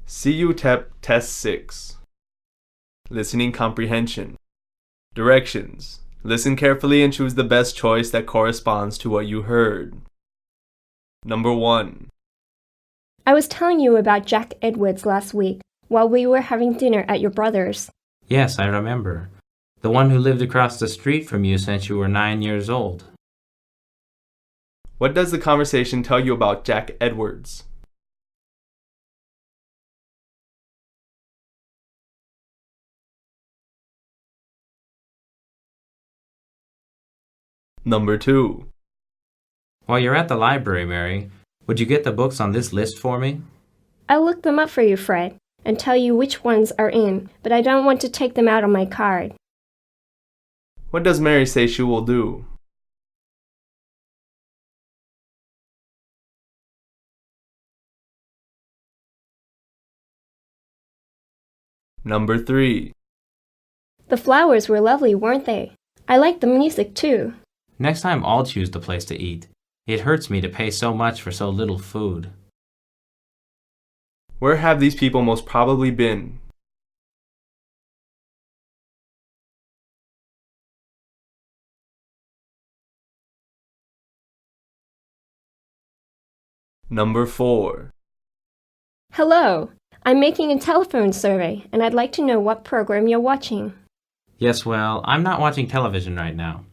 CUTEP Test6. Listening comprehension. Directions. Listen carefully and choose the best choice that corresponds to what you heard. Number 1. I was telling you about Jack Edwards last week while we were having dinner at your brother's. Yes, I remember. The one who lived across the street from you since you were 9 years old. What does the conversation tell you about Jack Edwards? Number 2. While you're at the library, Mary, would you get the books on this list for me? I'll look them up for you, Fred, and tell you which ones are in, but I don't want to take them out on my card. What does Mary say she will do? Number 3. The flowers were lovely, weren't they? I liked the music too. Next time I'll choose the place to eat. It hurts me to pay so much for so little food. Where have these people most probably been? Number 4. Hello, I'm making a telephone survey, and I'd like to know what program you're watching. Yes, well, I'm not watching television right now.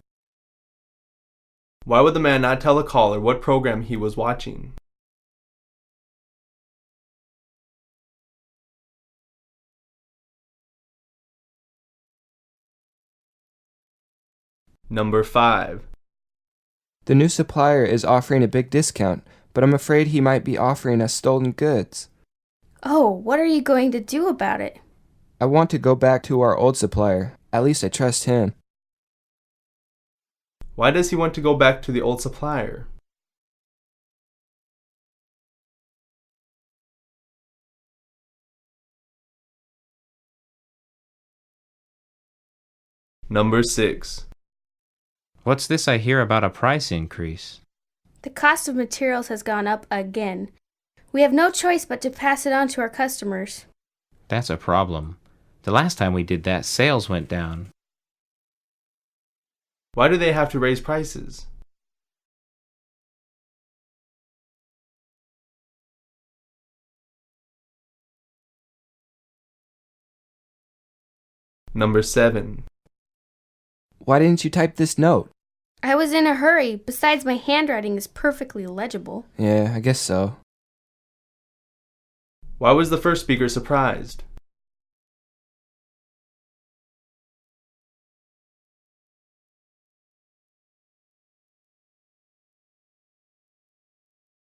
Why would the man not tell the caller what program he was watching? Number 5. The new supplier is offering a big discount, but I'm afraid he might be offering us stolen goods. Oh, what are you going to do about it? I want to go back to our old supplier. At least I trust him. Why does he want to go back to the old supplier? Number 6. What's this I hear about a price increase? The cost of materials has gone up again. We have no choice but to pass it on to our customers. That's a problem. The last time we did that, sales went down. Why do they have to raise prices? Number 7. Why didn't you type this note? I was in a hurry. Besides, my handwriting is perfectly legible. Yeah, I guess so. Why was the first speaker surprised?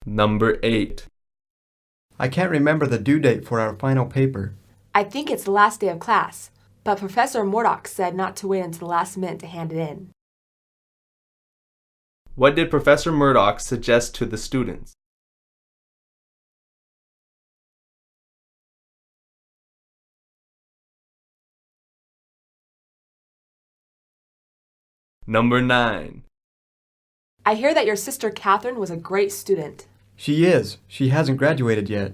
Number 8. I can't remember the due date for our final paper. I think it's the last day of class, but Professor Murdoch said not to wait until the last minute to hand it in. What did Professor Murdoch suggest to the students? Number 9. I hear that your sister Catherine was a great student. She is. She hasn't graduated yet.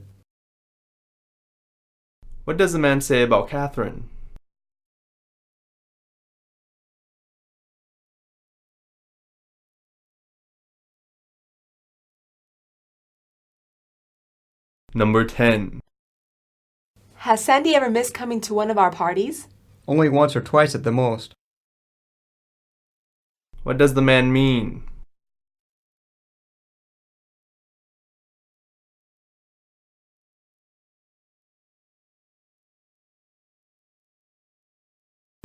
What does the man say about Catherine? Number 10. Has Sandy ever missed coming to one of our parties? Only once or twice at the most. What does the man mean?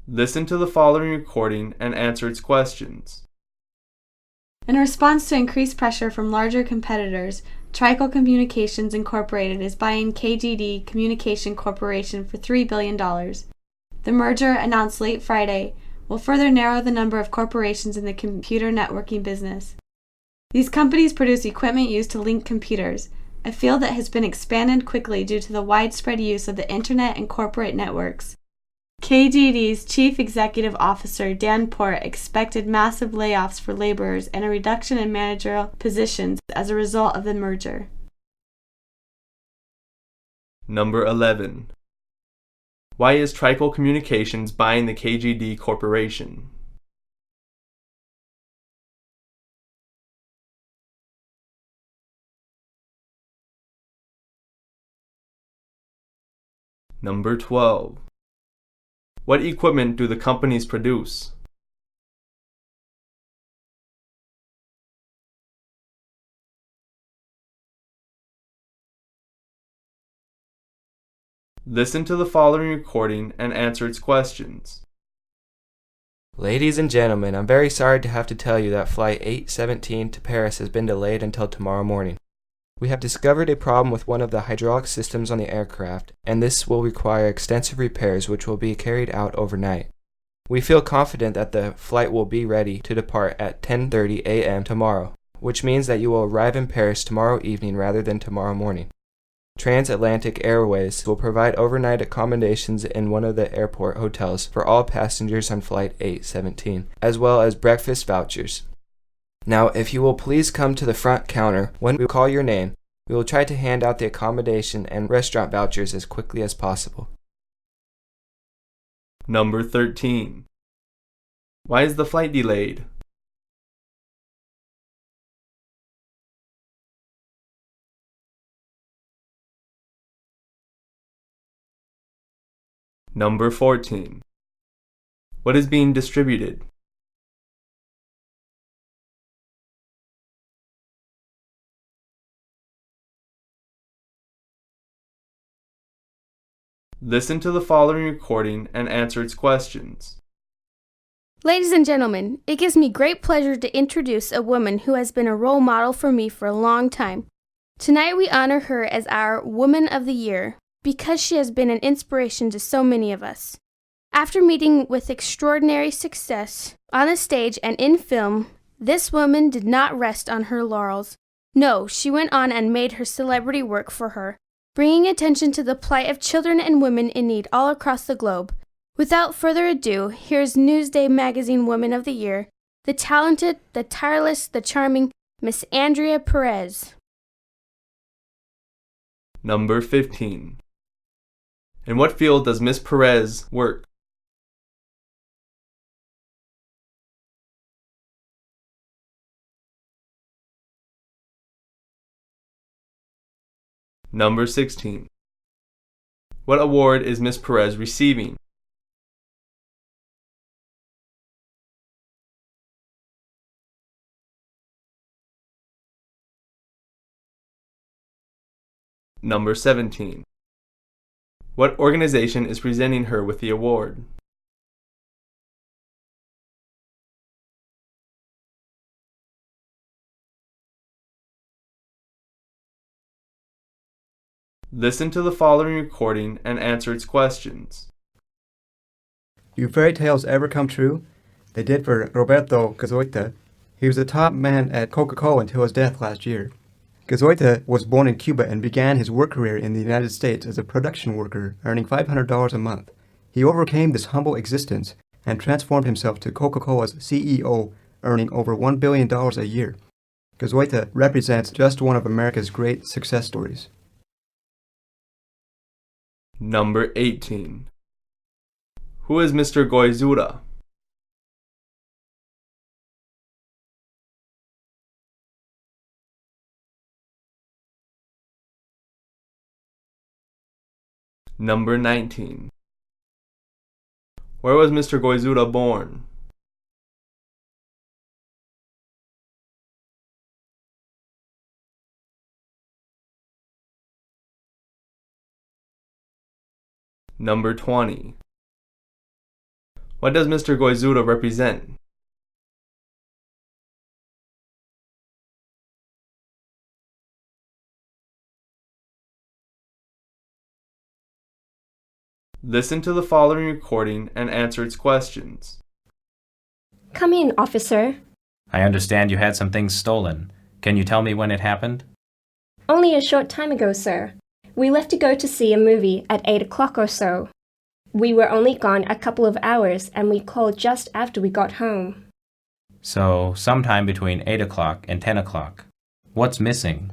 Listen to the following recording and answer its questions. In response to increased pressure from larger competitors, Tricle Communications Incorporated is buying KGD Communication Corporation for $3 billion. The merger, announced late Friday, will further narrow the number of corporations in the computer networking business. These companies produce equipment used to link computers, a field that has been expanded quickly due to the widespread use of the Internet and corporate networks. KGD's Chief Executive Officer Dan Port expected massive layoffs for laborers and a reduction in managerial positions as a result of the merger. Number 11. Why is Trical Communications buying the KGD Corporation? Number 12. What equipment do the companies produce? Listen to the following recording and answer its questions. Ladies and gentlemen, I'm very sorry to have to tell you that Flight 817 to Paris has been delayed until tomorrow morning. We have discovered a problem with one of the hydraulic systems on the aircraft, and this will require extensive repairs which will be carried out overnight. We feel confident that the flight will be ready to depart at 10:30 a.m. tomorrow, which means that you will arrive in Paris tomorrow evening rather than tomorrow morning. Transatlantic Airways will provide overnight accommodations in one of the airport hotels for all passengers on Flight 817, as well as breakfast vouchers. Now, if you will please come to the front counter when we call your name, we will try to hand out the accommodation and restaurant vouchers as quickly as possible. Number 13. Why is the flight delayed? Number 14. What is being distributed? Listen to the following recording and answer its questions. Ladies and gentlemen, it gives me great pleasure to introduce a woman who has been a role model for me for a long time. Tonight we honor her as our Woman of the Year because she has been an inspiration to so many of us. After meeting with extraordinary success on the stage and in film, this woman did not rest on her laurels. No, she went on and made her celebrity work for her, bringing attention to the plight of children and women in need all across the globe. Without further ado, here's Newsday Magazine Woman of the Year, the talented, the tireless, the charming Miss Andrea Perez. Number 15. In what field does Miss Perez work? Number 16. What award is Miss Perez receiving? Number 17. What organization is presenting her with the award? Listen to the following recording and answer its questions. Do fairy tales ever come true? They did for Roberto Gazoita. He was the top man at Coca-Cola until his death last year. Gazoita was born in Cuba and began his work career in the United States as a production worker, earning $500 a month. He overcame this humble existence and transformed himself to Coca-Cola's CEO, earning over $1 billion a year. Gazoita represents just one of America's great success stories. Number 18. Who is Mr. Goizura? Number 19. Where was Mr. Goizura born? Number 20. What does Mr. Goizura represent? Listen to the following recording and answer its questions. Come in, officer. I understand you had some things stolen. Can you tell me when it happened? Only a short time ago, sir. We left to go to see a movie at 8 o'clock or so. We were only gone a couple of hours, and we called just after we got home. So, sometime between 8 o'clock and 10 o'clock. What's missing?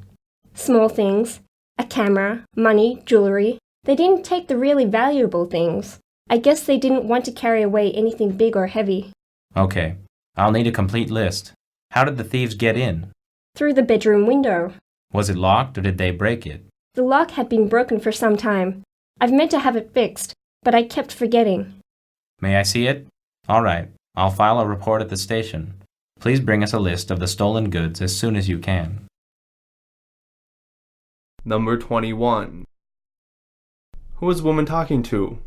Small things. A camera, money, jewelry. They didn't take the really valuable things. I guess they didn't want to carry away anything big or heavy. Okay, I'll need a complete list. How did the thieves get in? Through the bedroom window. Was it locked or did they break it? The lock had been broken for some time. I've meant to have it fixed, but I kept forgetting. May I see it? All right, I'll file a report at the station. Please bring us a list of the stolen goods as soon as you can. Number 21. Who was the woman talking to?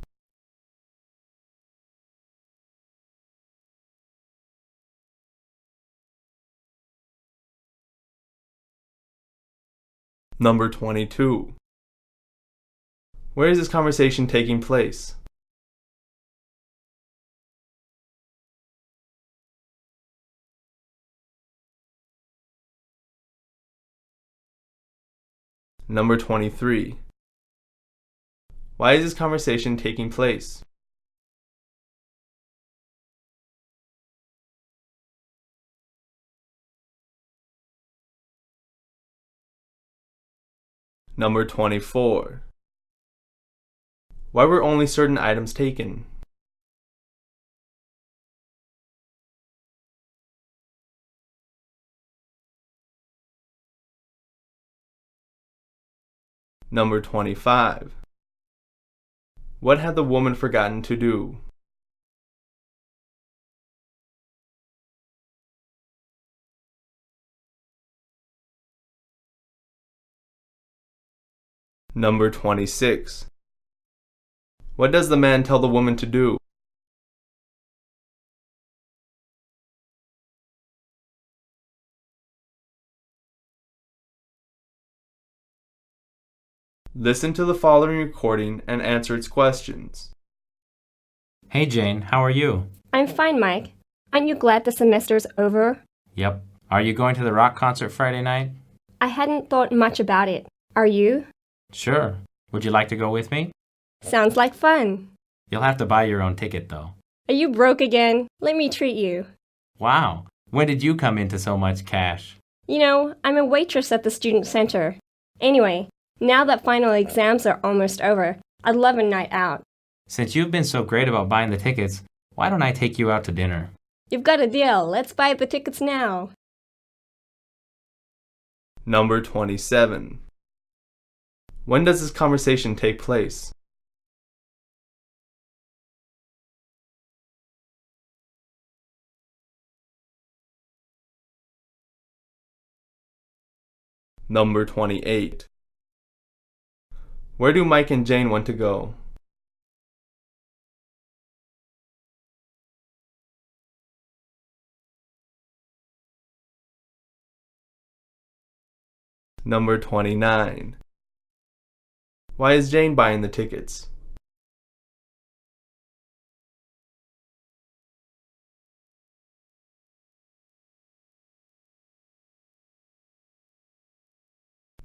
Number 22. Where is this conversation taking place? Number 23. Why is this conversation taking place? Number 24. Why were only certain items taken? Number 25. What had the woman forgotten to do? Number 26. What does the man tell the woman to do? Listen to the following recording and answer its questions. Hey Jane, how are you? I'm fine, Mike. Aren't you glad the semester's over? Yep. Are you going to the rock concert Friday night? I hadn't thought much about it. Are you? Sure. Would you like to go with me? Sounds like fun. You'll have to buy your own ticket though. Are you broke again? Let me treat you. Wow. When did you come into so much cash? You know, I'm a waitress at the student center. Anyway, now that final exams are almost over, I'd love a night out. Since you've been so great about buying the tickets, why don't I take you out to dinner? You've got a deal. Let's buy the tickets now. Number 27. When does this conversation take place? Number 28. Where do Mike and Jane want to go? Number 29. Why is Jane buying the tickets?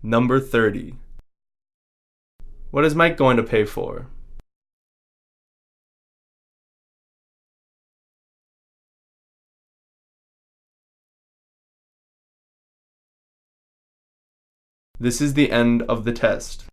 Number 30. What is Mike going to pay for? This is the end of the test.